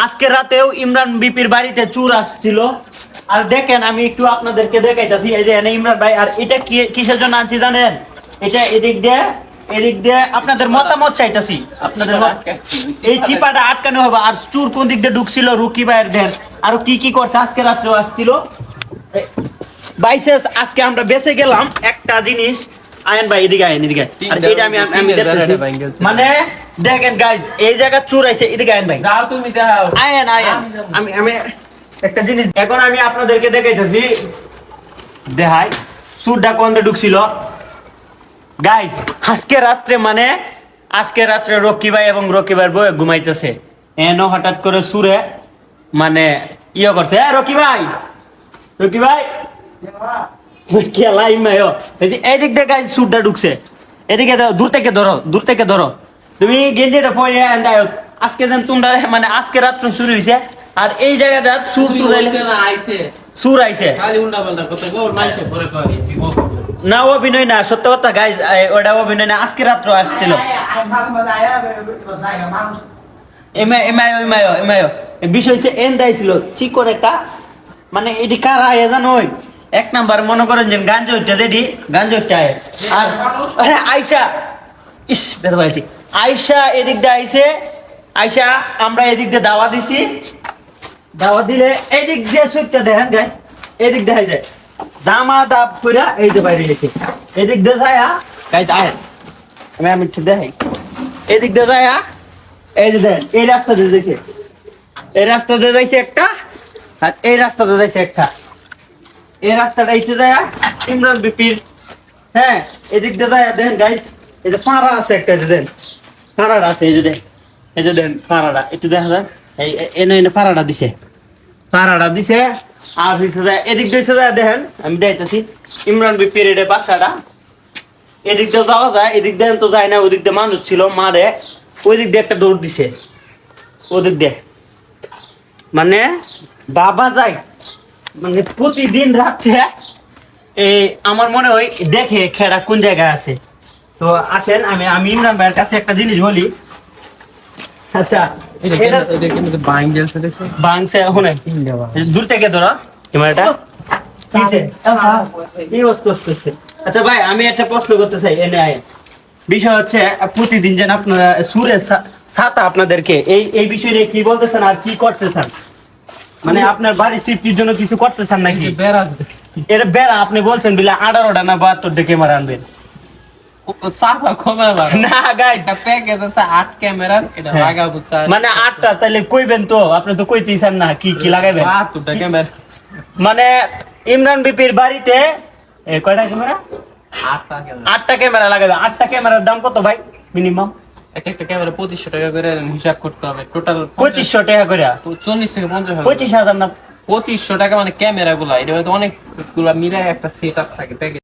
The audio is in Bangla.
আজকে রাতেও ইমরান বিপির বাড়িতে চুর আসছিল। আর দেখেন আমি একটু আপনাদেরকে দেখাইতাছি, এই যে এনে ইমরান ভাই। আর এটা কি কিসের জন্য আনছি জানেন? এটা এদিক দিয়ে আপনাদের মতামত চাইতাছি। আপনাদের এই চিপাটা আটকানো হবে। আর চুর কোন দিক দিয়ে ঢুকছিল রুকি ভাইয়ের দেন, আর কি কি করছে আজকে রাত্রেও আসছিল। বাইসেস আজকে আমরা বেঁচে গেলাম একটা জিনিস। আয়েন ভাই এদিকে আয়েন, এদিকে। আর এটা আমি দেখতেছি, মানে দেখেন গাইজ এই জায়গা চুর আছে। এদিকে আয়েন ভাই, দাও তুমি দাও। আয়েন আমি একটা জিনিস এখন আমি আপনাদেরকে দেখাইতেছি। দেখাই চুরটা কোন দিকে ঢুকছিল গাইজ। আজকে রাত্রে রকি ভাই এবং রকি ভাইয়ের বউ ঘুমাইতেছে, এনো হঠাৎ করে সুরে মানে করছে, রকি ভাই এদিক দিয়ে গাইজ সুরটা ঢুকছে। এদিকে দূর থেকে ধরো তুমি গেঞ্জিটা পরে আজকে যেন তোমরা মানে আজকে রাত্রে শুরু হয়েছে। আর এই জায়গাটা সুর আইছে না, অভিনয় না, সত্য কথা গাইজ, ওটা অভিনয় না, আজকে রাত্র আসছিল। বিষয় হচ্ছে এন দাইছিল চিকন একটা, মানে এটি কারা এ জানো? এক নাম্বার মনে করেন যে গাঞ্জা হচ্ছে, যেটি গাঞ্জা হচ্ছে। আর আয়সা আয়সা এদিক দিয়ে আয়সা আমরা এদিক দিয়ে দাওয়া দিছি। দাওয়া দিলে এদিক দিয়ে সুইটটা দেখেন গাইজ, এদিক দেখাই যায় দামা দাব কইরা এই যে বাইরে গেছে। এদিক দিয়ে যায় গাইজ, আমি ঠিক দেখাই। এদিক দিয়ে যায় এই যে দেখেন, এই রাস্তা দিয়ে যাইছে, এই রাস্তা দিয়ে যাইছে একটা, আর এই রাস্তা দিয়ে যাইছে একটা। এই রাস্তাটা এসে যায় ইমরান বিপির। হ্যাঁ, এদিক দিয়ে যায় দেখেন গাইজ, এই যে পাড়া আছে একটা, এই যে দেন পাড়াটা আছে, এই যে দেন, এই যে দেন পাড়াটা একটু দেখা যায়। এই এনে পাড়াটা দিছে, আর এদিক দিয়ে যায় দেখেন, আমি দেখতেছি ইমরান বিপির এটা বাসাটা। এদিক দিয়ে যাওয়া যায়, এদিক দিয়ে তো যায় না, ওদিক দিয়ে মানুষ ছিল মারে, ওই দিক দিয়ে একটা দৌড় দিছে, ওদিক দিয়ে মানে বাবা যায় মানে প্রতিদিন রাত্রে। এই আমার মনে হয় দেখে খেড়া কোন জায়গায় আছে। তো আসেন আমি ইমরান ভাইয়ের কাছে একটা জিনিস বলি। আচ্ছা দূর থেকে ধরো ক্যামেরাটা। আচ্ছা ভাই, আমি একটা প্রশ্ন করতে চাই। এনে বিষয় হচ্ছে প্রতিদিন যেন আপনারা সুরের ছাতা আপনাদেরকে এই বিষয়ে কি বলতেছেন আর কি করতেছেন? মানে আপনার বাড়ি সিফটির জন্য কিছু করতেছেন নাকি? এটা বেড়া আপনি বলছেন বিলে 18টা না 72টা ক্যামেরা আনবেন। না গাইস, মানে 8টা তাহলে কইবেন তো, আপনি তো কইতেছেন না কি কি লাগাইবেন। মানে ইমরান বিপির বাড়িতে কয়টা ক্যামেরা? 8টা ক্যামেরা লাগাবে। 8টা ক্যামেরার দাম কত ভাই মিনিমাম? একটা ক্যামেরা 2500 টাকা করে হিসাব করতে হবে। টোটাল 2500 টাকা করে, 40 থেকে 50 হাজার। 25,000 না 2500 টাকা মানে ক্যামেরা গুলা, এটা হয়তো অনেকগুলা মিলাই একটা সেট আপ থাকে।